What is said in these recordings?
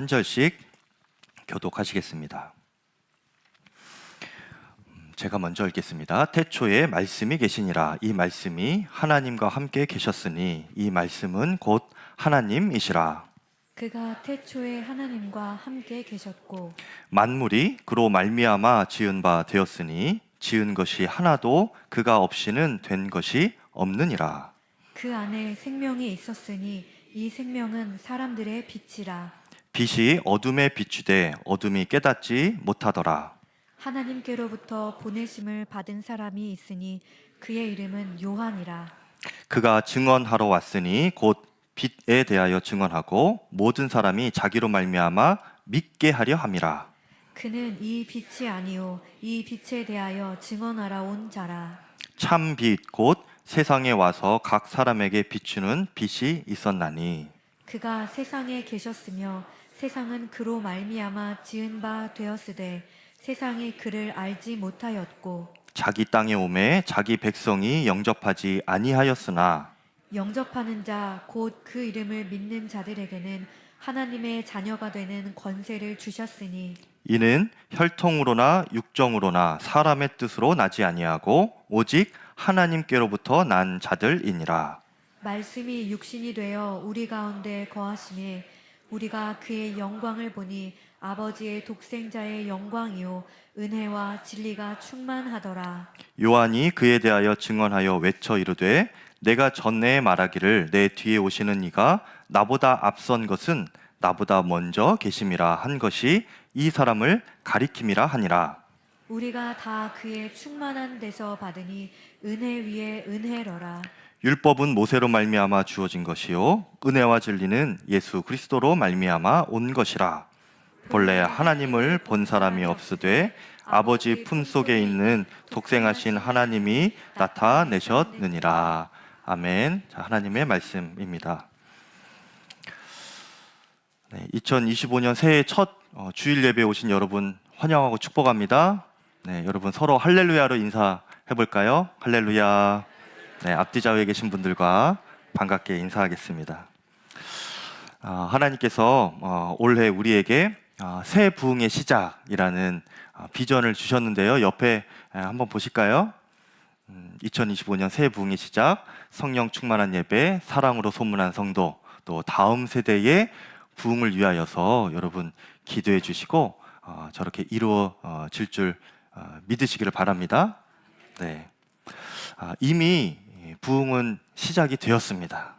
절씩 교독하시겠습니다. 제가 먼저 읽겠습니다. 태초에 말씀이 계시니라. 이 말씀이 하나님과 함께 계셨으니 이 말씀은 곧 하나님이시라. 그가 태초에 하나님과 함께 계셨고 만물이 그로 말미암아 지은 바 되었으니 지은 것이 하나도 그가 없이는 된 것이 없느니라. 그 안에 생명이 있었으니 이 생명은 사람들의 빛이라. 빛이 어둠에 비추되 어둠이 깨닫지 못하더라. 하나님께로부터 보내심을 받은 사람이 있으니 그의 이름은 요한이라. 그가 증언하러 왔으니 곧 빛에 대하여 증언하고 모든 사람이 자기로 말미암아 믿게 하려 함이라. 그는 이 빛이 아니요 이 빛에 대하여 증언하러 온 자라. 참 빛 곧 세상에 와서 각 사람에게 비추는 빛이 있었나니 그가 세상에 계셨으며 세상은 그로 말미암아 지은 바 되었으되 세상이 그를 알지 못하였고 자기 땅에 오매 자기 백성이 영접하지 아니하였으나 영접하는 자 곧 그 이름을 믿는 자들에게는 하나님의 자녀가 되는 권세를 주셨으니 이는 혈통으로나 육정으로나 사람의 뜻으로 나지 아니하고 오직 하나님께로부터 난 자들이니라. 말씀이 육신이 되어 우리 가운데 거하심에 우리가 그의 영광을 보니 아버지의 독생자의 영광이요 은혜와 진리가 충만하더라. 요한이 그에 대하여 증언하여 외쳐 이르되 내가 전에 말하기를 내 뒤에 오시는 이가 나보다 앞선 것은 나보다 먼저 계심이라 한 것이 이 사람을 가리킴이라 하니라. 우리가 다 그의 충만한 데서 받으니 은혜 위에 은혜로라. 율법은 모세로 말미암아 주어진 것이요 은혜와 진리는 예수 그리스도로 말미암아 온 것이라. 본래 하나님을 본 사람이 없으되 아버지 품속에 있는 독생하신 하나님이 나타내셨느니라. 아멘. 자, 하나님의 말씀입니다. 2025년 새해 첫 주일 예배에 오신 여러분 환영하고 축복합니다. 네, 여러분 서로 할렐루야로 인사해 볼까요? 할렐루야. 네, 앞뒤 좌우에 계신 분들과 반갑게 인사하겠습니다. 하나님께서 올해 우리에게 새 부흥의 시작이라는 비전을 주셨는데요. 옆에 한번 보실까요? 2025년 새 부흥의 시작, 성령 충만한 예배, 사랑으로 소문난 성도, 또 다음 세대의 부흥을 위하여서 여러분 기도해 주시고 저렇게 이루어질 줄 믿으시기를 바랍니다. 네, 이미 부흥은 시작이 되었습니다.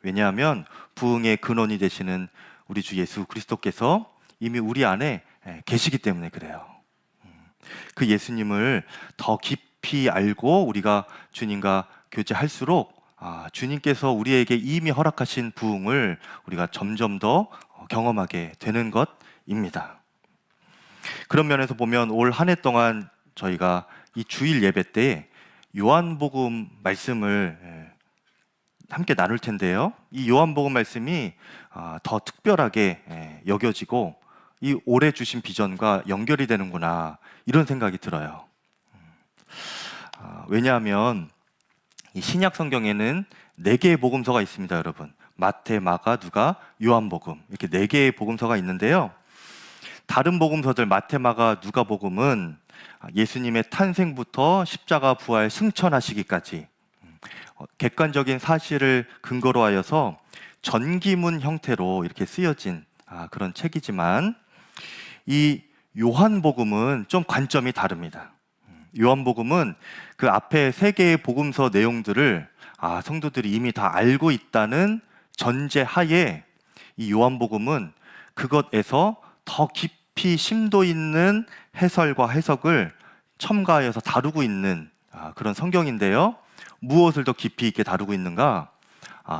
왜냐하면 부흥의 근원이 되시는 우리 주 예수 그리스도께서 이미 우리 안에 계시기 때문에 그래요. 그 예수님을 더 깊이 알고 우리가 주님과 교제할수록 주님께서 우리에게 이미 허락하신 부흥을 우리가 점점 더 경험하게 되는 것입니다. 그런 면에서 보면 올 한 해 동안 저희가 이 주일 예배 때 요한복음 말씀을 함께 나눌 텐데요. 이 요한복음 말씀이 더 특별하게 여겨지고 이 올해 주신 비전과 연결이 되는구나 이런 생각이 들어요. 왜냐하면 이 신약 성경에는 4개의 복음서가 있습니다, 여러분. 마태, 마가, 누가, 요한복음 이렇게 4개의 복음서가 있는데요. 다른 복음서들 마태, 마가, 누가 복음은 예수님의 탄생부터 십자가 부활 승천하시기까지 객관적인 사실을 근거로 하여서 전기문 형태로 이렇게 쓰여진 그런 책이지만 이 요한복음은 좀 관점이 다릅니다. 요한복음은 그 앞에 3개의 복음서 내용들을 성도들이 이미 다 알고 있다는 전제하에 이 요한복음은 그것에서 더 깊이 심도 있는 해설과 해석을 첨가하여서 다루고 있는 그런 성경인데요. 무엇을 더 깊이 있게 다루고 있는가?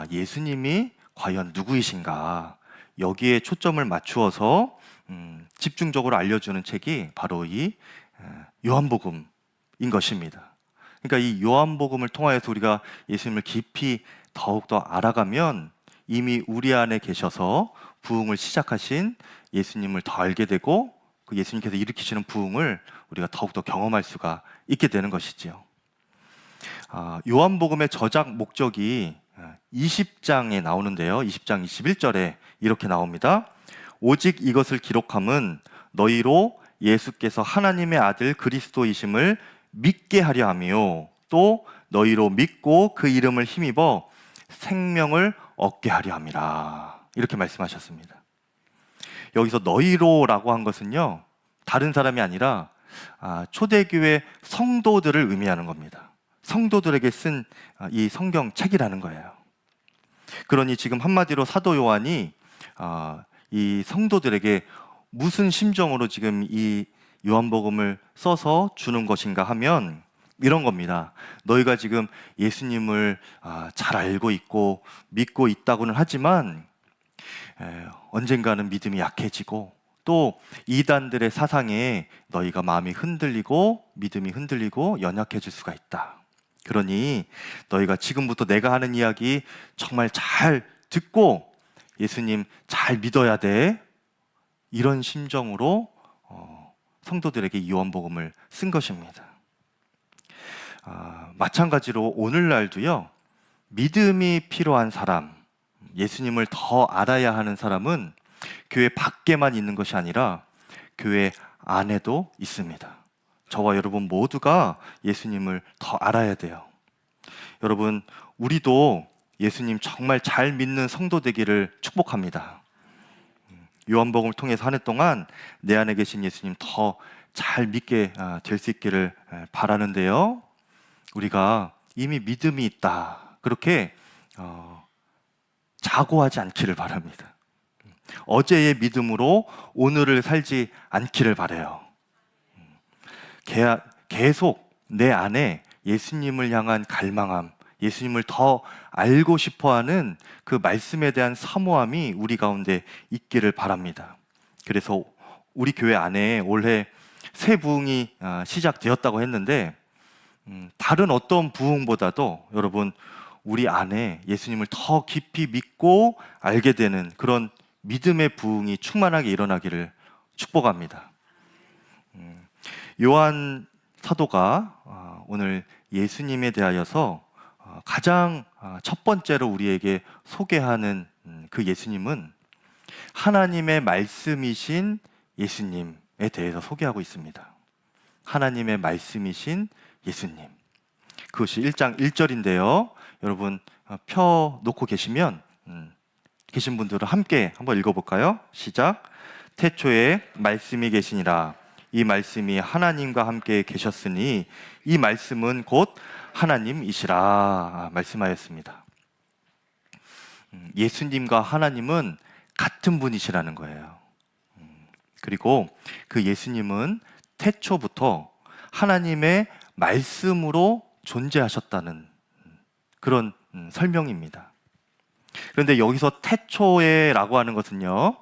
예수님이 과연 누구이신가? 여기에 초점을 맞추어서 집중적으로 알려주는 책이 바로 이 요한복음인 것입니다. 그러니까 이 요한복음을 통하여서 우리가 예수님을 깊이 더욱더 알아가면 이미 우리 안에 계셔서 부흥을 시작하신 예수님을 더 알게 되고 그 예수님께서 일으키시는 부흥을 우리가 더욱더 경험할 수가 있게 되는 것이지요. 요한복음의 저작 목적이 20장에 나오는데요. 20장 21절에 이렇게 나옵니다. 오직 이것을 기록함은 너희로 예수께서 하나님의 아들 그리스도이심을 믿게 하려 함이요 또 너희로 믿고 그 이름을 힘입어 생명을 얻게 하려 함이라. 이렇게 말씀하셨습니다. 여기서 너희로라고 한 것은요, 다른 사람이 아니라 초대교회 성도들을 의미하는 겁니다. 성도들에게 쓴 이 성경책이라는 거예요. 그러니 지금 한마디로 사도 요한이 이 성도들에게 무슨 심정으로 지금 이 요한복음을 써서 주는 것인가 하면 이런 겁니다. 너희가 지금 예수님을 잘 알고 있고 믿고 있다고는 하지만 언젠가는 믿음이 약해지고 또 이단들의 사상에 너희가 마음이 흔들리고 믿음이 흔들리고 연약해질 수가 있다. 그러니 너희가 지금부터 내가 하는 이야기 정말 잘 듣고 예수님 잘 믿어야 돼. 이런 심정으로 성도들에게 이 요한복음을 쓴 것입니다. 마찬가지로 오늘날도요, 믿음이 필요한 사람, 예수님을 더 알아야 하는 사람은 교회 밖에만 있는 것이 아니라 교회 안에도 있습니다. 저와 여러분 모두가 예수님을 더 알아야 돼요. 여러분, 우리도 예수님 정말 잘 믿는 성도 되기를 축복합니다. 요한복음을 통해서 한 해 동안 내 안에 계신 예수님 더 잘 믿게 될 수 있기를 바라는데요, 우리가 이미 믿음이 있다, 그렇게 자고하지 않기를 바랍니다. 어제의 믿음으로 오늘을 살지 않기를 바라요. 계속 내 안에 예수님을 향한 갈망함, 예수님을 더 알고 싶어하는 그 말씀에 대한 사모함이 우리 가운데 있기를 바랍니다. 그래서 우리 교회 안에 올해 새 부흥이 시작되었다고 했는데 다른 어떤 부흥보다도 여러분, 우리 안에 예수님을 더 깊이 믿고 알게 되는 그런 믿음의 부흥이 충만하게 일어나기를 축복합니다. 요한 사도가 오늘 예수님에 대하여서 가장 첫 번째로 우리에게 소개하는 그 예수님은 하나님의 말씀이신 예수님에 대해서 소개하고 있습니다. 하나님의 말씀이신 예수님. 그것이 1장 1절인데요. 여러분 펴 놓고 계신 분들은 함께 한번 읽어볼까요? 시작. 태초에 말씀이 계시니라. 이 말씀이 하나님과 함께 계셨으니 이 말씀은 곧 하나님이시라 말씀하였습니다. 예수님과 하나님은 같은 분이시라는 거예요. 그리고 그 예수님은 태초부터 하나님의 말씀으로 존재하셨다는 그런 설명입니다. 그런데 여기서 태초에라고 하는 것은요,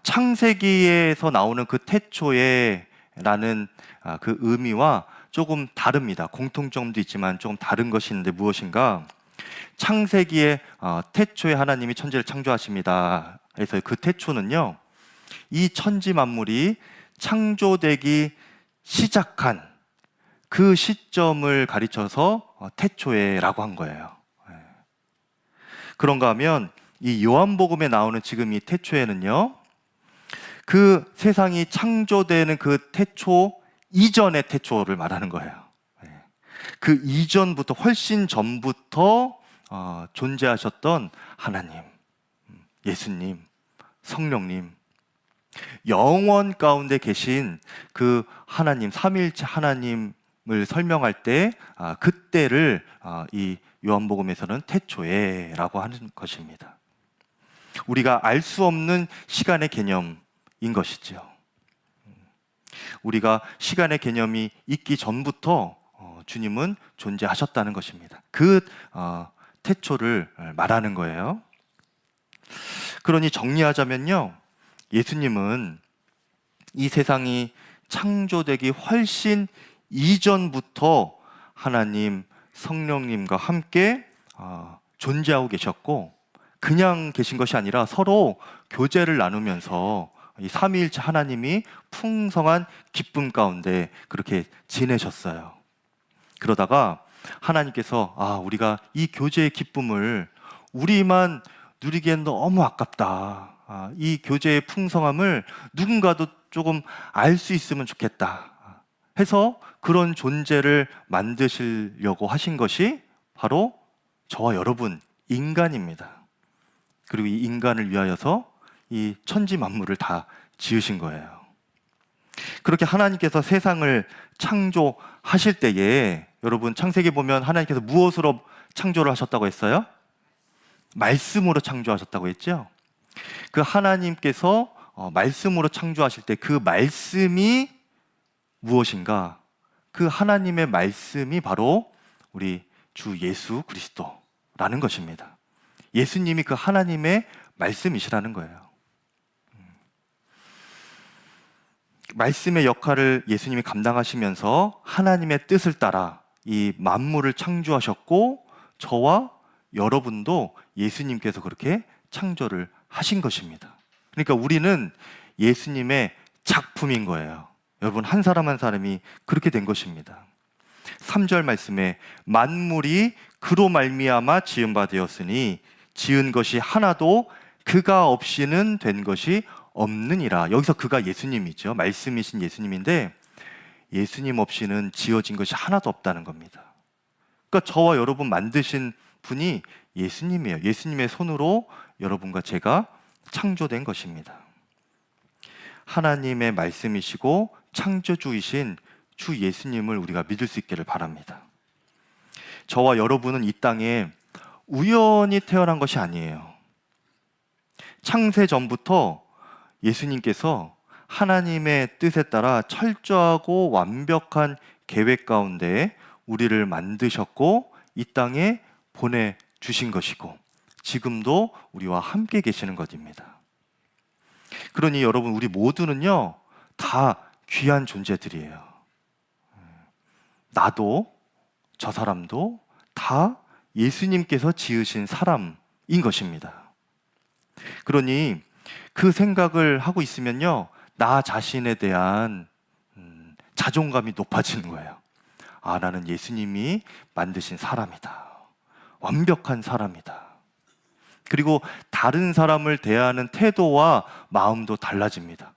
창세기에서 나오는 그 태초에라는 그 의미와 조금 다릅니다. 공통점도 있지만 조금 다른 것이 있는데 무엇인가? 창세기에 태초에 하나님이 천지를 창조하십니다. 그래서 그 태초는요, 이 천지 만물이 창조되기 시작한 그 시점을 가리쳐서 태초에라고 한 거예요. 그런가 하면 이 요한복음에 나오는 지금 이 태초에는요, 그 세상이 창조되는 그 태초 이전의 태초를 말하는 거예요. 그 이전부터, 훨씬 전부터 존재하셨던 하나님, 예수님, 성령님, 영원 가운데 계신 그 하나님, 삼위일체 하나님을 설명할 때 그때를 이 요한복음에서는 태초에라고 하는 것입니다. 우리가 알 수 없는 시간의 개념인 것이죠. 우리가 시간의 개념이 있기 전부터 주님은 존재하셨다는 것입니다. 그 태초를 말하는 거예요. 그러니 정리하자면요, 예수님은 이 세상이 창조되기 훨씬 이전부터 하나님 성령님과 함께 존재하고 계셨고, 그냥 계신 것이 아니라 서로 교제를 나누면서 이 삼위일체 하나님이 풍성한 기쁨 가운데 그렇게 지내셨어요. 그러다가 하나님께서 우리가 이 교제의 기쁨을 우리만 누리기엔 너무 아깝다. 이 교제의 풍성함을 누군가도 조금 알 수 있으면 좋겠다 해서 그런 존재를 만드시려고 하신 것이 바로 저와 여러분 인간입니다. 그리고 이 인간을 위하여서 이 천지 만물을 다 지으신 거예요. 그렇게 하나님께서 세상을 창조하실 때에 여러분 창세기 보면 하나님께서 무엇으로 창조를 하셨다고 했어요? 말씀으로 창조하셨다고 했죠? 그 하나님께서 말씀으로 창조하실 때 그 말씀이 무엇인가? 그 하나님의 말씀이 바로 우리 주 예수 그리스도라는 것입니다. 예수님이 그 하나님의 말씀이시라는 거예요. 말씀의 역할을 예수님이 감당하시면서 하나님의 뜻을 따라 이 만물을 창조하셨고 저와 여러분도 예수님께서 그렇게 창조를 하신 것입니다. 그러니까 우리는 예수님의 작품인 거예요. 여러분 한 사람 한 사람이 그렇게 된 것입니다. 3절 말씀에 만물이 그로 말미암아 지은 바 되었으니 지은 것이 하나도 그가 없이는 된 것이 없느니라. 여기서 그가 예수님이죠. 말씀이신 예수님인데 예수님 없이는 지어진 것이 하나도 없다는 겁니다. 그러니까 저와 여러분 만드신 분이 예수님이에요. 예수님의 손으로 여러분과 제가 창조된 것입니다. 하나님의 말씀이시고 창조주이신 주 예수님을 우리가 믿을 수 있기를 바랍니다. 저와 여러분은 이 땅에 우연히 태어난 것이 아니에요. 창세 전부터 예수님께서 하나님의 뜻에 따라 철저하고 완벽한 계획 가운데 우리를 만드셨고 이 땅에 보내주신 것이고 지금도 우리와 함께 계시는 것입니다. 그러니 여러분 우리 모두는요 다 귀한 존재들이에요. 나도 저 사람도 다 예수님께서 지으신 사람인 것입니다. 그러니 그 생각을 하고 있으면요 나 자신에 대한 자존감이 높아지는 거예요. 나는 예수님이 만드신 사람이다. 완벽한 사람이다. 그리고 다른 사람을 대하는 태도와 마음도 달라집니다.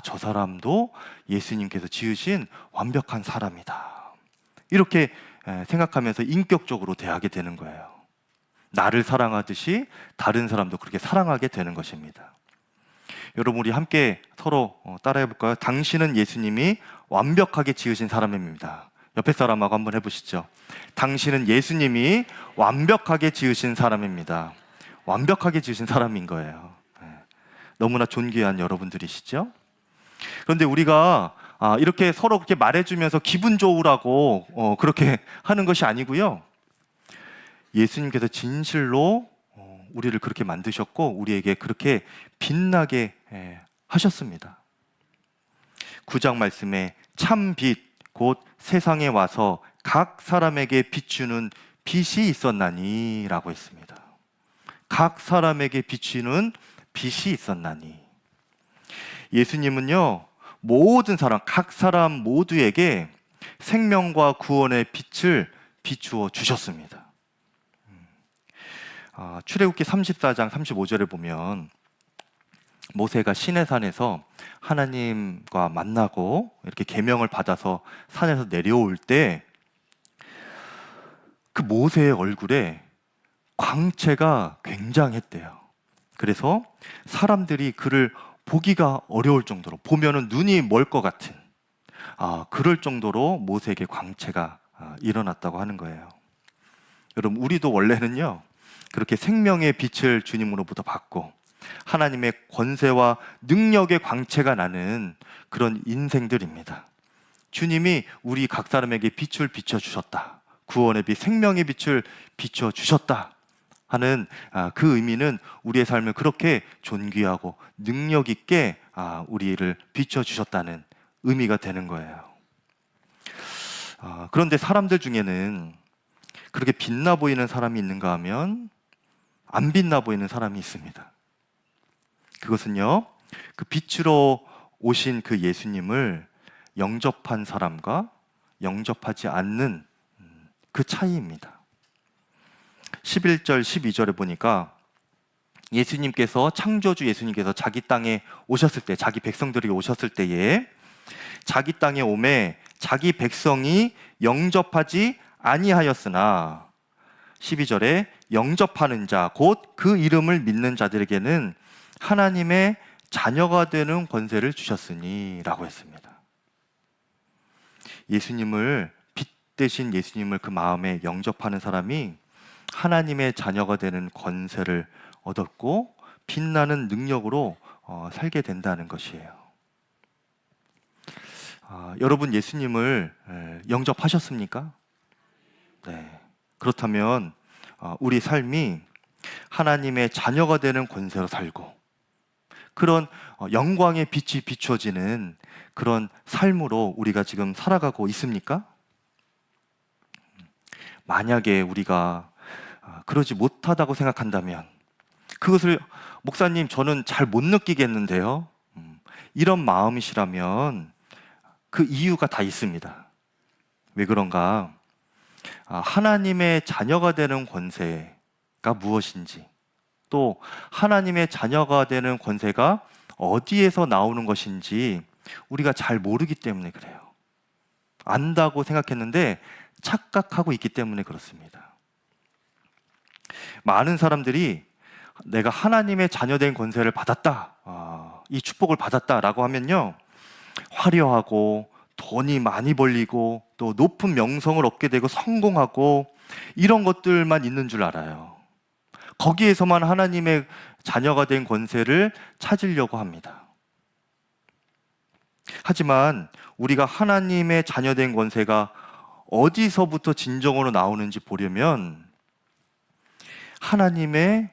저 사람도 예수님께서 지으신 완벽한 사람이다. 이렇게 생각하면서 인격적으로 대하게 되는 거예요. 나를 사랑하듯이 다른 사람도 그렇게 사랑하게 되는 것입니다. 여러분 우리 함께 서로 따라해 볼까요? 당신은 예수님이 완벽하게 지으신 사람입니다. 옆에 사람하고 한번 해보시죠. 당신은 예수님이 완벽하게 지으신 사람입니다. 완벽하게 지으신 사람인 거예요. 너무나 존귀한 여러분들이시죠? 그런데 우리가 이렇게 서로 그렇게 말해주면서 기분 좋으라고 그렇게 하는 것이 아니고요. 예수님께서 진실로 우리를 그렇게 만드셨고 우리에게 그렇게 빛나게 하셨습니다. 9장 말씀에 참 빛 곧 세상에 와서 각 사람에게 비추는 빛이 있었나니 라고 했습니다. 각 사람에게 비추는 빛이 있었나니. 예수님은요 모든 사람, 각 사람 모두에게 생명과 구원의 빛을 비추어 주셨습니다. 출애굽기 34장 35절에 보면 모세가 시내산에서 하나님과 만나고 이렇게 계명을 받아서 산에서 내려올 때 그 모세의 얼굴에 광채가 굉장했대요. 그래서 사람들이 그를 보기가 어려울 정도로, 보면은 눈이 멀 것 같은 그럴 정도로 모세에게 광채가 일어났다고 하는 거예요. 여러분 우리도 원래는요 그렇게 생명의 빛을 주님으로부터 받고 하나님의 권세와 능력의 광채가 나는 그런 인생들입니다. 주님이 우리 각 사람에게 빛을 비춰주셨다. 구원의 빛, 생명의 빛을 비춰주셨다 하는 그 의미는 우리의 삶을 그렇게 존귀하고 능력 있게 우리를 비춰주셨다는 의미가 되는 거예요. 그런데 사람들 중에는 그렇게 빛나 보이는 사람이 있는가 하면 안 빛나 보이는 사람이 있습니다. 그것은요 그 빛으로 오신 그 예수님을 영접한 사람과 영접하지 않는 그 차이입니다. 11절 12절에 보니까 창조주 예수님께서 자기 땅에 오셨을 때, 자기 백성들에게 오셨을 때에 자기 땅에 오매 자기 백성이 영접하지 아니하였으나 12절에 영접하는 자, 곧 그 이름을 믿는 자들에게는 하나님의 자녀가 되는 권세를 주셨으니 라고 했습니다. 예수님을, 빛 대신 예수님을 그 마음에 영접하는 사람이 하나님의 자녀가 되는 권세를 얻었고 빛나는 능력으로 살게 된다는 것이에요. 여러분 예수님을 영접하셨습니까? 네. 그렇다면 우리 삶이 하나님의 자녀가 되는 권세로 살고 그런 영광의 빛이 비추어지는 그런 삶으로 우리가 지금 살아가고 있습니까? 만약에 우리가 그러지 못하다고 생각한다면 그것을 목사님 저는 잘 못 느끼겠는데요. 이런 마음이시라면 그 이유가 다 있습니다. 왜 그런가? 하나님의 자녀가 되는 권세가 무엇인지, 또 하나님의 자녀가 되는 권세가 어디에서 나오는 것인지 우리가 잘 모르기 때문에 그래요. 안다고 생각했는데 착각하고 있기 때문에 그렇습니다. 많은 사람들이 내가 하나님의 자녀된 권세를 받았다, 이 축복을 받았다라고 하면요, 화려하고 돈이 많이 벌리고 또 높은 명성을 얻게 되고 성공하고 이런 것들만 있는 줄 알아요. 거기에서만 하나님의 자녀가 된 권세를 찾으려고 합니다. 하지만 우리가 하나님의 자녀된 권세가 어디서부터 진정으로 나오는지 보려면 하나님의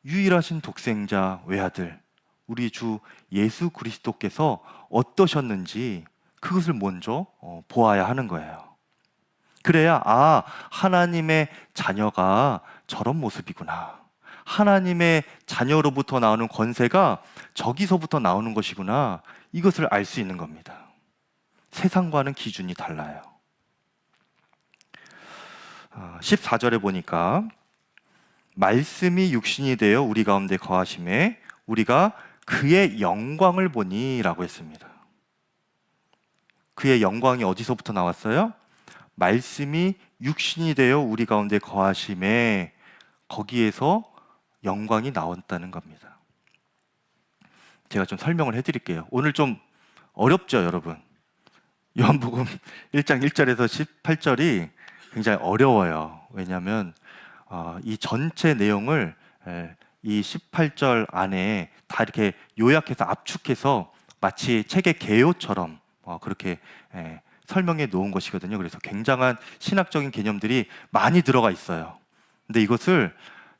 유일하신 독생자 외아들 우리 주 예수 그리스도께서 어떠셨는지 그것을 먼저 보아야 하는 거예요. 그래야 하나님의 자녀가 저런 모습이구나, 하나님의 자녀로부터 나오는 권세가 저기서부터 나오는 것이구나, 이것을 알 수 있는 겁니다. 세상과는 기준이 달라요. 14절에 보니까 말씀이 육신이 되어 우리 가운데 거하심에 우리가 그의 영광을 보니 라고 했습니다. 그의 영광이 어디서부터 나왔어요? 말씀이 육신이 되어 우리 가운데 거하심에 거기에서 영광이 나왔다는 겁니다. 제가 좀 설명을 해드릴게요. 오늘 좀 어렵죠, 여러분? 요한복음 1장 1절에서 18절이 굉장히 어려워요. 왜냐하면 이 전체 내용을 이 18절 안에 다 이렇게 요약해서 압축해서 마치 책의 개요처럼 그렇게 설명해 놓은 것이거든요. 그래서 굉장한 신학적인 개념들이 많이 들어가 있어요. 근데 이것을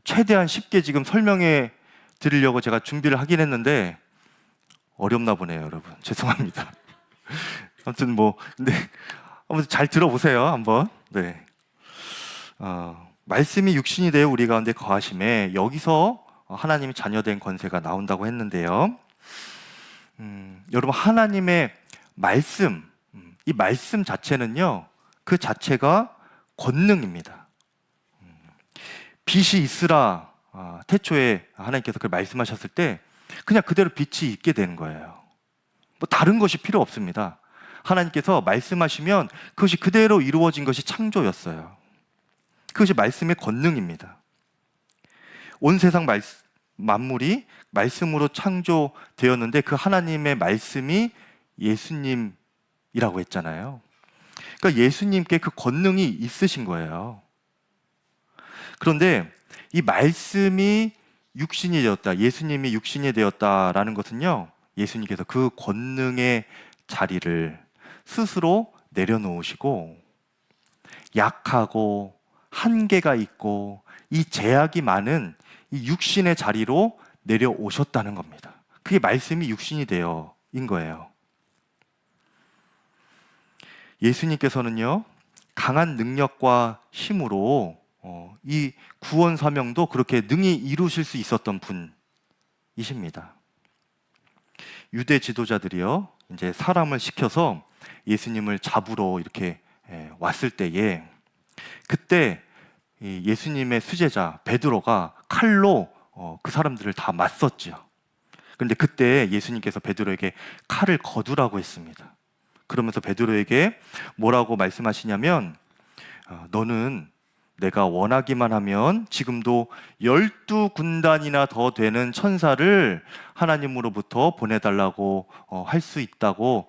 최대한 쉽게 지금 설명해 드리려고 제가 준비를 하긴 했는데 어렵나 보네요, 여러분. 죄송합니다. 아무튼 근데 한번 잘 들어보세요, 한번. 네. 말씀이 육신이 되어 우리 가운데 거하심에 여기서 하나님의 자녀된 권세가 나온다고 했는데요. 여러분 하나님의 말씀, 이 말씀 자체는요, 그 자체가 권능입니다. 빛이 있으라 태초에 하나님께서 그걸 말씀하셨을 때 그냥 그대로 빛이 있게 되는 거예요. 다른 것이 필요 없습니다. 하나님께서 말씀하시면 그것이 그대로 이루어진 것이 창조였어요. 그것이 말씀의 권능입니다. 온 세상 만물이 말씀으로 창조되었는데 그 하나님의 말씀이 예수님이라고 했잖아요. 그러니까 예수님께 그 권능이 있으신 거예요. 그런데 이 말씀이 육신이 되었다, 예수님이 육신이 되었다라는 것은요, 예수님께서 그 권능의 자리를 스스로 내려놓으시고 약하고 한계가 있고 이 제약이 많은 이 육신의 자리로 내려오셨다는 겁니다. 그게 말씀이 육신이 되어인 거예요. 예수님께서는요, 강한 능력과 힘으로 이 구원 사명도 그렇게 능히 이루실 수 있었던 분이십니다. 유대 지도자들이요, 이제 사람을 시켜서 예수님을 잡으러 이렇게 왔을 때에 그때 예수님의 수제자 베드로가 칼로 그 사람들을 다 맞섰죠. 그런데 그때 예수님께서 베드로에게 칼을 거두라고 했습니다. 그러면서 베드로에게 뭐라고 말씀하시냐면 너는 내가 원하기만 하면 지금도 12군단이나 더 되는 천사를 하나님으로부터 보내달라고 할 수 있다고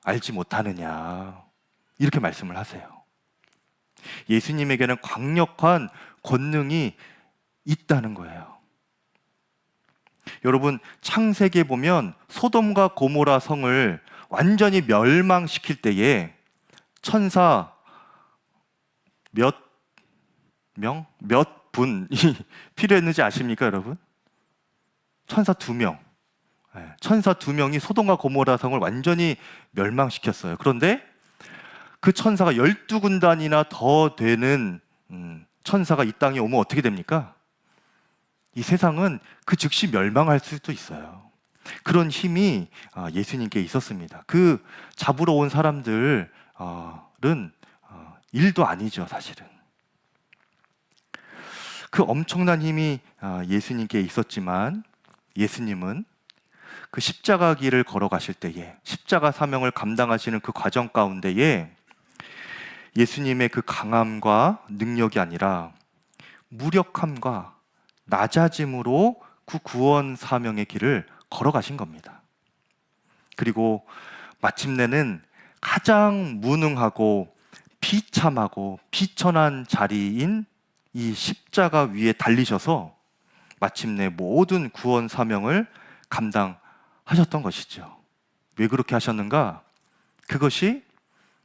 알지 못하느냐, 이렇게 말씀을 하세요. 예수님에게는 강력한 권능이 있다는 거예요. 여러분, 창세기에 보면 소돔과 고모라 성을 완전히 멸망시킬 때에 천사 몇 분이 필요했는지 아십니까, 여러분? 천사 2명. 천사 2명이 소돔과 고모라 성을 완전히 멸망시켰어요. 그런데 그 천사가 12군단이나 더 되는 천사가 이 땅에 오면 어떻게 됩니까? 이 세상은 그 즉시 멸망할 수도 있어요. 그런 힘이 예수님께 있었습니다. 그 잡으러 온 사람들은 일도 아니죠, 사실은. 그 엄청난 힘이 예수님께 있었지만 예수님은 그 십자가 길을 걸어가실 때에, 십자가 사명을 감당하시는 그 과정 가운데에 예수님의 그 강함과 능력이 아니라 무력함과 낮아짐으로 그 구원 사명의 길을 걸어가신 겁니다. 그리고 마침내는 가장 무능하고 비참하고 비천한 자리인 이 십자가 위에 달리셔서 마침내 모든 구원 사명을 감당하셨던 것이죠. 왜 그렇게 하셨는가? 그것이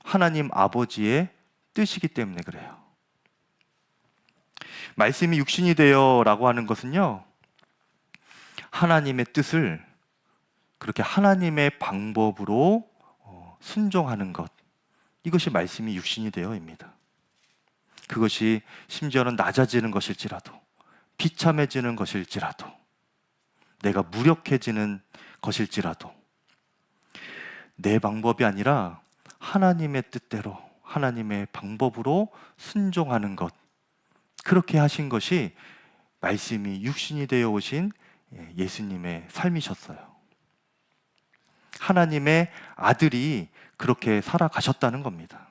하나님 아버지의 뜻이기 때문에 그래요. 말씀이 육신이 되어라고 하는 것은요, 하나님의 뜻을 그렇게 하나님의 방법으로 순종하는 것, 이것이 말씀이 육신이 되어입니다. 그것이 심지어는 낮아지는 것일지라도, 비참해지는 것일지라도, 내가 무력해지는 것일지라도 내 방법이 아니라 하나님의 뜻대로, 하나님의 방법으로 순종하는 것, 그렇게 하신 것이 말씀이 육신이 되어 오신 예수님의 삶이셨어요. 하나님의 아들이 그렇게 살아가셨다는 겁니다.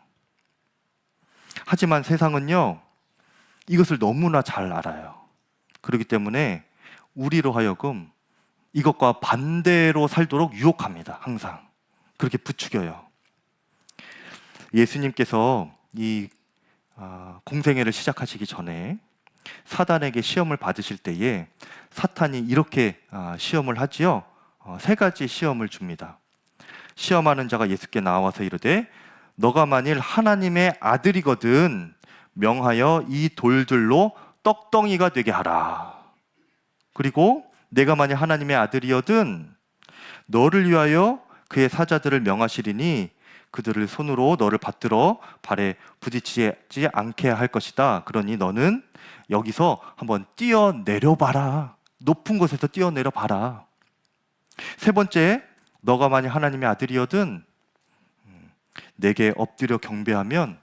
하지만 세상은요, 이것을 너무나 잘 알아요. 그렇기 때문에 우리로 하여금 이것과 반대로 살도록 유혹합니다. 항상 그렇게 부추겨요. 예수님께서 이 공생애를 시작하시기 전에 사단에게 시험을 받으실 때에 사탄이 이렇게 시험을 하지요. 3가지 시험을 줍니다. 시험하는 자가 예수께 나와서 이르되 너가 만일 하나님의 아들이거든 명하여 이 돌들로 떡덩이가 되게 하라. 그리고 내가 만일 하나님의 아들이거든 너를 위하여 그의 사자들을 명하시리니 그들을 손으로 너를 받들어 발에 부딪히지 않게 할 것이다. 그러니 너는 여기서 한번 뛰어내려 봐라. 높은 곳에서 뛰어내려 봐라. 3번째, 너가 만약 하나님의 아들이거든 내게 엎드려 경배하면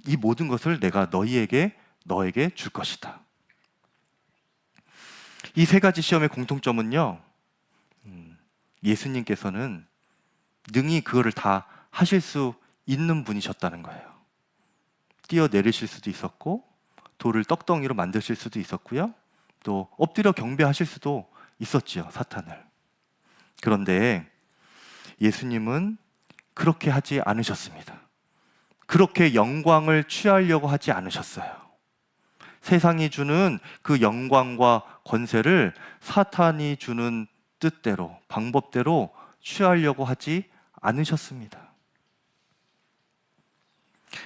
이 모든 것을 내가 너에게 줄 것이다. 이 3가지 시험의 공통점은요, 예수님께서는 능히 그거를 다 하실 수 있는 분이셨다는 거예요. 뛰어내리실 수도 있었고, 돌을 떡덩이로 만드실 수도 있었고요, 또 엎드려 경배하실 수도 있었지요, 사탄을. 그런데 예수님은 그렇게 하지 않으셨습니다. 그렇게 영광을 취하려고 하지 않으셨어요. 세상이 주는 그 영광과 권세를 사탄이 주는 뜻대로, 방법대로 취하려고 하지 않으셨습니다.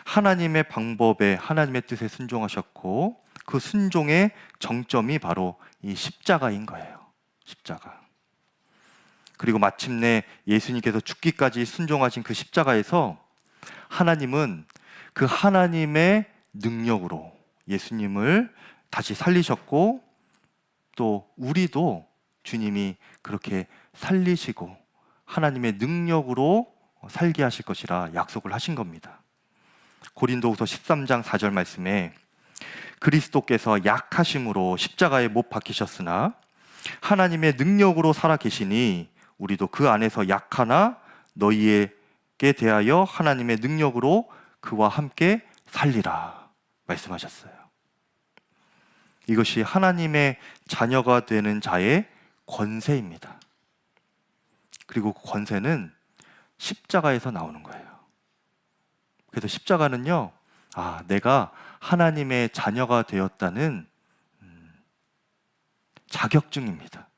하나님의 방법에, 하나님의 뜻에 순종하셨고, 그 순종의 정점이 바로 이 십자가인 거예요. 십자가. 그리고 마침내 예수님께서 죽기까지 순종하신 그 십자가에서 하나님은 그 하나님의 능력으로 예수님을 다시 살리셨고, 또 우리도 주님이 그렇게 살리시고 하나님의 능력으로 살게 하실 것이라 약속을 하신 겁니다. 고린도후서 13장 4절 말씀에 그리스도께서 약하심으로 십자가에 못 박히셨으나 하나님의 능력으로 살아 계시니 우리도 그 안에서 약하나 너희에게 대하여 하나님의 능력으로 그와 함께 살리라 말씀하셨어요. 이것이 하나님의 자녀가 되는 자의 권세입니다. 그리고 그 권세는 십자가에서 나오는 거예요. 그래서 십자가는요, 내가 하나님의 자녀가 되었다는 자격증입니다.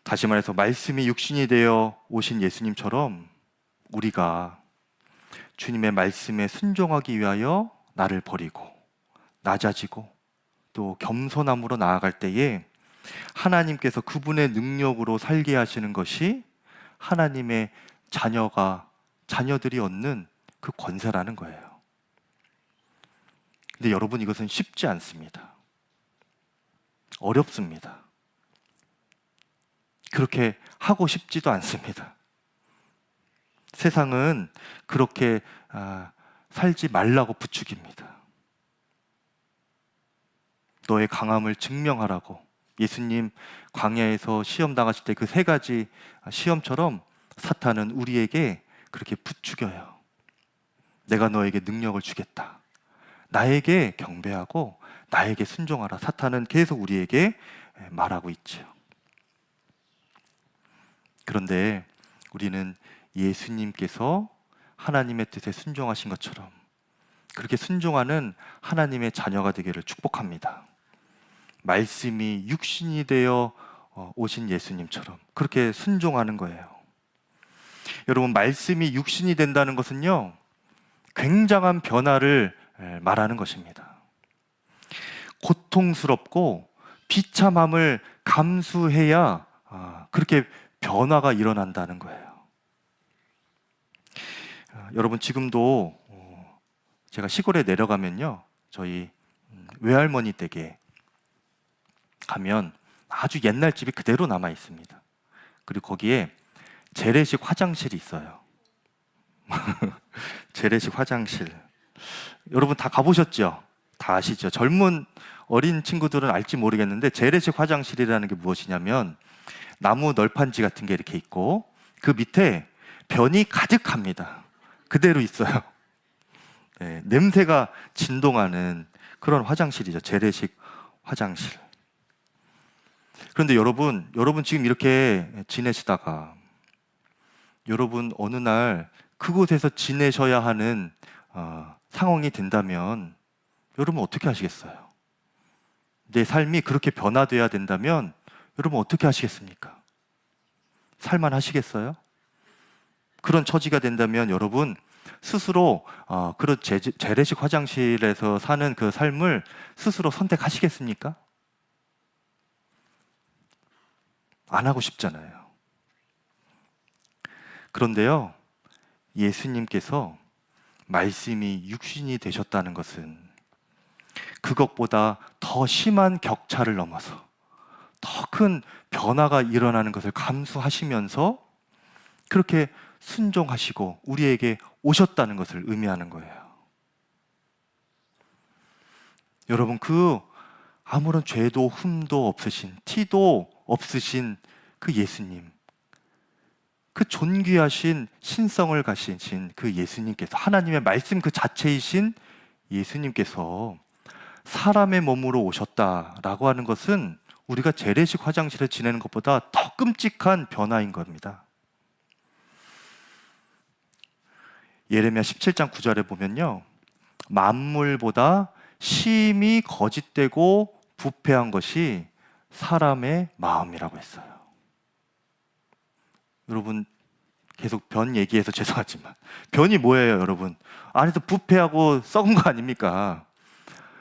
다시 말해서 말씀이 육신이 되어 오신 예수님처럼 우리가 주님의 말씀에 순종하기 위하여 나를 버리고 낮아지고 또 겸손함으로 나아갈 때에 하나님께서 그분의 능력으로 살게 하시는 것이 하나님의 자녀들이 얻는 그 권세라는 거예요. 근데 여러분, 이것은 쉽지 않습니다. 어렵습니다. 그렇게 하고 싶지도 않습니다. 세상은 그렇게 살지 말라고 부추깁니다. 너의 강함을 증명하라고. 예수님 광야에서 시험 당하실 때 그 3가지 시험처럼 사탄은 우리에게 그렇게 부추겨요. 내가 너에게 능력을 주겠다. 나에게 경배하고 나에게 순종하라. 사탄은 계속 우리에게 말하고 있죠. 그런데 우리는 예수님께서 하나님의 뜻에 순종하신 것처럼 그렇게 순종하는 하나님의 자녀가 되기를 축복합니다. 말씀이 육신이 되어 오신 예수님처럼 그렇게 순종하는 거예요. 여러분, 말씀이 육신이 된다는 것은요, 굉장한 변화를 말하는 것입니다. 고통스럽고 비참함을 감수해야 그렇게 변화가 일어난다는 거예요. 여러분, 지금도 제가 시골에 내려가면요, 저희 외할머니 댁에 가면 아주 옛날 집이 그대로 남아 있습니다. 그리고 거기에 재래식 화장실이 있어요. 재래식 화장실. 여러분 다 가보셨죠? 다 아시죠? 젊은 어린 친구들은 알지 모르겠는데 재래식 화장실이라는 게 무엇이냐면 나무 널판지 같은 게 이렇게 있고 그 밑에 변이 가득합니다. 그대로 있어요. 네, 냄새가 진동하는 그런 화장실이죠. 재래식 화장실. 그런데 여러분 지금 이렇게 지내시다가 여러분 어느 날 그곳에서 지내셔야 하는 상황이 된다면 여러분 어떻게 하시겠어요? 내 삶이 그렇게 변화돼야 된다면 여러분 어떻게 하시겠습니까? 살만하시겠어요? 그런 처지가 된다면 여러분 스스로 그런 재래식 화장실에서 사는 그 삶을 스스로 선택하시겠습니까? 안 하고 싶잖아요. 그런데요, 예수님께서 말씀이 육신이 되셨다는 것은 그것보다 더 심한 격차를 넘어서 더 큰 변화가 일어나는 것을 감수하시면서 그렇게 순종하시고 우리에게 오셨다는 것을 의미하는 거예요. 여러분, 그 아무런 죄도 흠도 없으신, 티도 없으신 그 예수님, 그 존귀하신 신성을 가지신 그 예수님께서, 하나님의 말씀 그 자체이신 예수님께서 사람의 몸으로 오셨다라고 하는 것은 우리가 재래식 화장실에 지내는 것보다 더 끔찍한 변화인 겁니다. 예레미야 17장 9절에 보면요, 만물보다 심히 거짓되고 부패한 것이 사람의 마음이라고 했어요. 여러분, 계속 변 얘기해서 죄송하지만 변이 뭐예요, 여러분? 안에서 부패하고 썩은 거 아닙니까?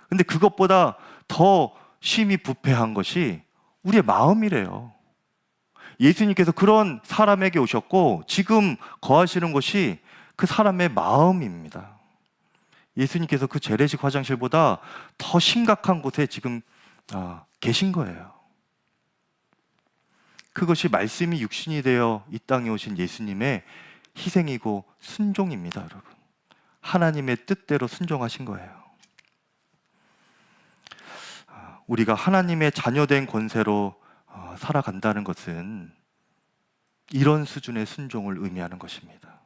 근데 그것보다 더 심히 부패한 것이 우리의 마음이래요. 예수님께서 그런 사람에게 오셨고 지금 거하시는 것이 그 사람의 마음입니다. 예수님께서 그 재래식 화장실보다 더 심각한 곳에 지금 계신 거예요. 그것이 말씀이 육신이 되어 이 땅에 오신 예수님의 희생이고 순종입니다, 여러분. 하나님의 뜻대로 순종하신 거예요. 우리가 하나님의 자녀된 권세로 살아간다는 것은 이런 수준의 순종을 의미하는 것입니다.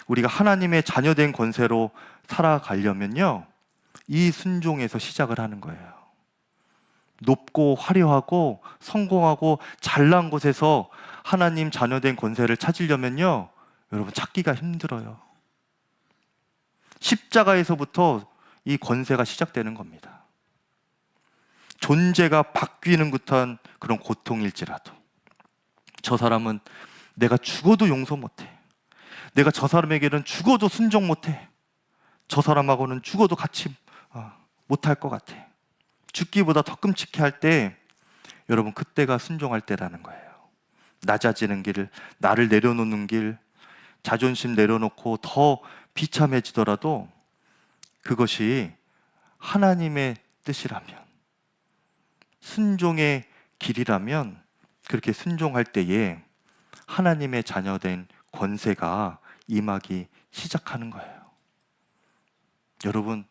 우리가 하나님의 자녀된 권세로 살아가려면요, 이 순종에서 시작을 하는 거예요. 높고 화려하고 성공하고 잘난 곳에서 하나님 자녀된 권세를 찾으려면요, 여러분 찾기가 힘들어요. 십자가에서부터 이 권세가 시작되는 겁니다. 존재가 바뀌는 듯한 그런 고통일지라도 저 사람은 내가 죽어도 용서 못해. 내가 저 사람에게는 죽어도 순종 못해. 저 사람하고는 죽어도 같이 못할 것 같아. 죽기보다 더 끔찍해 할 때, 여러분 그때가 순종할 때라는 거예요. 낮아지는 길, 나를 내려놓는 길, 자존심 내려놓고 더 비참해지더라도 그것이 하나님의 뜻이라면, 순종의 길이라면, 그렇게 순종할 때에 하나님의 자녀된 권세가 임하기 시작하는 거예요. 여러분,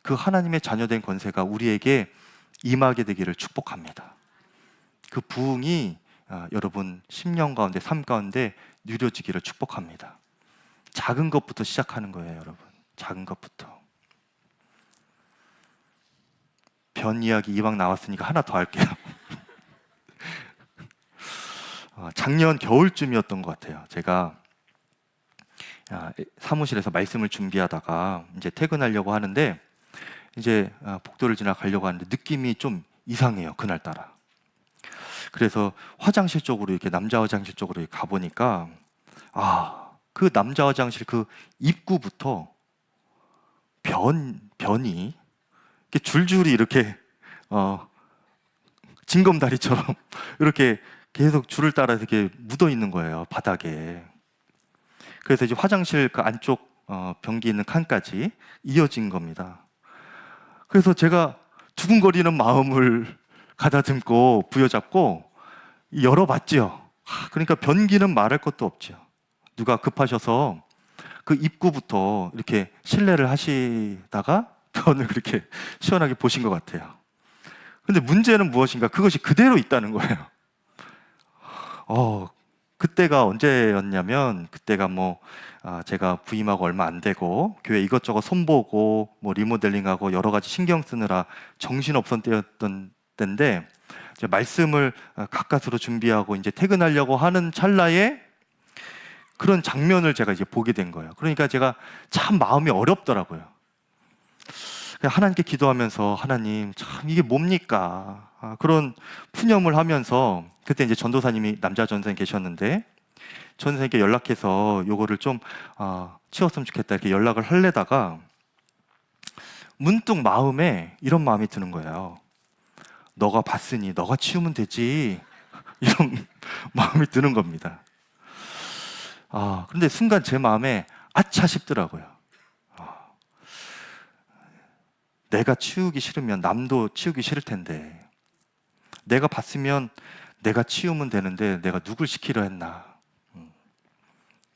그 하나님의 자녀된 권세가 우리에게 임하게 되기를 축복합니다. 그 부흥이 여러분 심령 가운데, 삶 가운데 누려지기를 축복합니다. 작은 것부터 시작하는 거예요, 여러분. 작은 것부터. 변 이야기 이왕 나왔으니까 하나 더 할게요. 작년 겨울쯤이었던 것 같아요. 제가 사무실에서 말씀을 준비하다가 이제 퇴근하려고 하는데, 이제 복도를 지나가려고 하는데 느낌이 좀 이상해요, 그날따라. 그래서 화장실 쪽으로, 이렇게 남자 화장실 쪽으로 가보니까 그 남자 화장실 그 입구부터 변이 이렇게 줄줄이 이렇게 징검다리처럼 이렇게 계속 줄을 따라 이렇게 묻어 있는 거예요, 바닥에. 그래서 이제 화장실 그 안쪽 변기 있는 칸까지 이어진 겁니다. 그래서 제가 두근거리는 마음을 가다듬고 부여잡고 열어봤죠. 그러니까 변기는 말할 것도 없죠. 누가 급하셔서 그 입구부터 이렇게 실례를 하시다가 변을 그렇게 시원하게 보신 것 같아요. 근데 문제는 무엇인가? 그것이 그대로 있다는 거예요. 그때가 언제였냐면, 그때가 제가 부임하고 얼마 안 되고 교회 이것저것 손보고 리모델링하고 여러 가지 신경 쓰느라 정신없던 때였던 때인데, 이제 말씀을 가까스로 준비하고 이제 퇴근하려고 하는 찰나에 그런 장면을 제가 이제 보게 된 거예요. 그러니까 제가 참 마음이 어렵더라고요. 그냥 하나님께 기도하면서, 하나님 참 이게 뭡니까? 그런 푸념을 하면서, 그때 이제 전도사님이, 남자 전도사님 계셨는데, 전도사님께 연락해서 요거를 좀 치웠으면 좋겠다 이렇게 연락을 하려다가 문득 마음에 이런 마음이 드는 거예요. 너가 봤으니 너가 치우면 되지, 이런 마음이 드는 겁니다. 그런데 순간 제 마음에 아차 싶더라고요. 내가 치우기 싫으면 남도 치우기 싫을 텐데, 내가 봤으면 내가 치우면 되는데 내가 누굴 시키려 했나,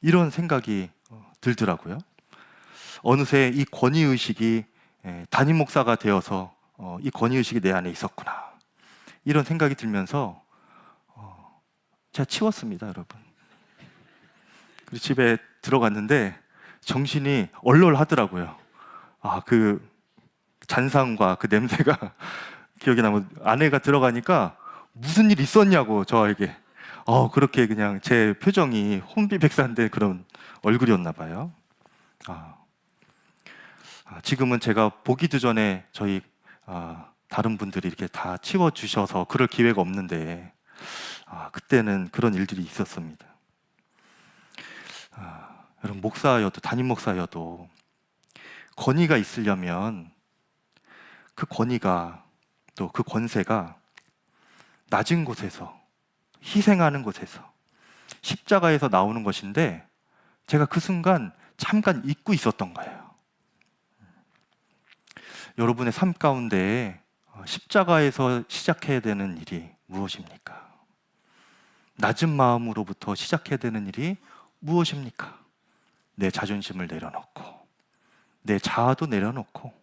이런 생각이 들더라고요. 어느새 이 권위의식이 담임 목사가 되어서 이 권위의식이 내 안에 있었구나, 이런 생각이 들면서 제가 치웠습니다, 여러분. 그리고 집에 들어갔는데 정신이 얼얼하더라고요. 그 잔상과 그 냄새가 기억이 나면, 아내가 들어가니까 무슨 일 있었냐고 저에게 그렇게 그냥 제 표정이 혼비백산된 그런 얼굴이었나 봐요. 지금은 제가 보기도 전에 저희 다른 분들이 이렇게 다 치워주셔서 그럴 기회가 없는데, 그때는 그런 일들이 있었습니다. 여러분, 목사여도, 담임 목사여도 권위가 있으려면 그 권위가, 또 그 권세가 낮은 곳에서, 희생하는 곳에서, 십자가에서 나오는 것인데, 제가 그 순간 잠깐 잊고 있었던 거예요. 여러분의 삶 가운데 십자가에서 시작해야 되는 일이 무엇입니까? 낮은 마음으로부터 시작해야 되는 일이 무엇입니까? 내 자존심을 내려놓고 내 자아도 내려놓고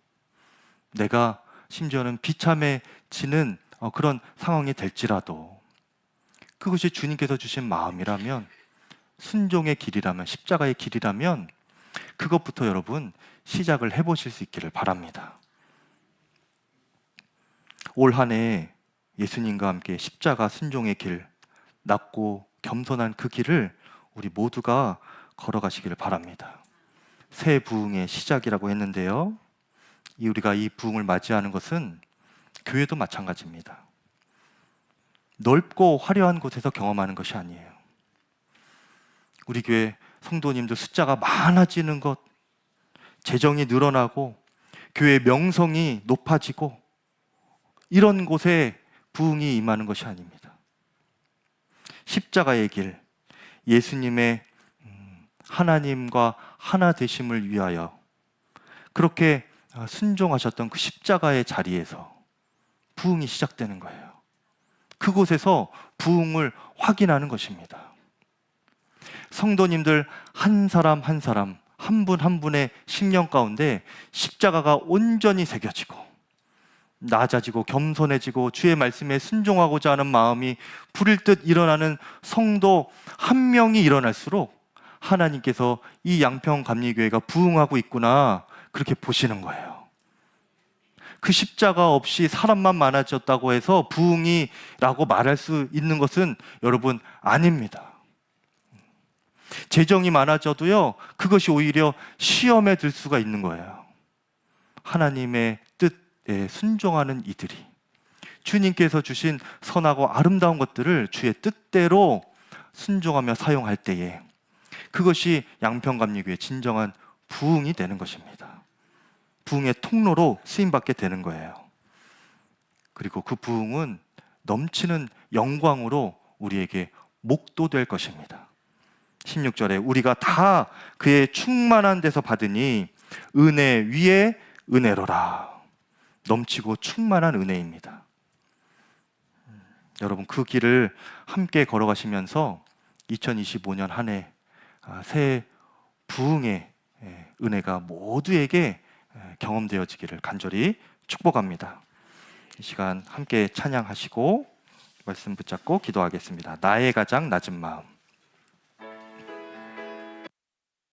내가 심지어는 비참해지는 그런 상황이 될지라도 그것이 주님께서 주신 마음이라면, 순종의 길이라면, 십자가의 길이라면 그것부터 여러분 시작을 해보실 수 있기를 바랍니다. 올 한 해 예수님과 함께 십자가 순종의 길, 낮고 겸손한 그 길을 우리 모두가 걸어가시기를 바랍니다. 새 부흥의 시작이라고 했는데요, 우리가 이 부흥을 맞이하는 것은 교회도 마찬가지입니다. 넓고 화려한 곳에서 경험하는 것이 아니에요. 우리 교회 성도님들 숫자가 많아지는 것, 재정이 늘어나고 교회 명성이 높아지고 이런 곳에 부흥이 임하는 것이 아닙니다. 십자가의 길, 예수님의 하나님과 하나 되심을 위하여 그렇게 순종하셨던 그 십자가의 자리에서 부흥이 시작되는 거예요. 그곳에서 부흥을 확인하는 것입니다. 성도님들 한 사람 한 사람, 한 분 한 분의 심령 가운데 십자가가 온전히 새겨지고 낮아지고 겸손해지고 주의 말씀에 순종하고자 하는 마음이 불일 듯 일어나는 성도 한 명이 일어날수록 하나님께서 이 양평감리교회가 부흥하고 있구나, 그렇게 보시는 거예요. 그 십자가 없이 사람만 많아졌다고 해서 부흥이라고 말할 수 있는 것은 여러분 아닙니다. 재정이 많아져도요, 그것이 오히려 시험에 들 수가 있는 거예요. 하나님의 뜻에 순종하는 이들이 주님께서 주신 선하고 아름다운 것들을 주의 뜻대로 순종하며 사용할 때에 그것이 양평감리교회의 진정한 부흥이 되는 것입니다. 부흥의 통로로 쓰임받게 되는 거예요. 그리고 그 부흥은 넘치는 영광으로 우리에게 목도될 것입니다. 16절에 우리가 다 그의 충만한 데서 받으니 은혜 위에 은혜로라. 넘치고 충만한 은혜입니다. 여러분, 그 길을 함께 걸어가시면서 2025년 한 해 새 부흥의 은혜가 모두에게 경험되어지기를 간절히 축복합니다. 이 시간 함께 찬양하시고 말씀 붙잡고 기도하겠습니다. 나의 가장 낮은 마음.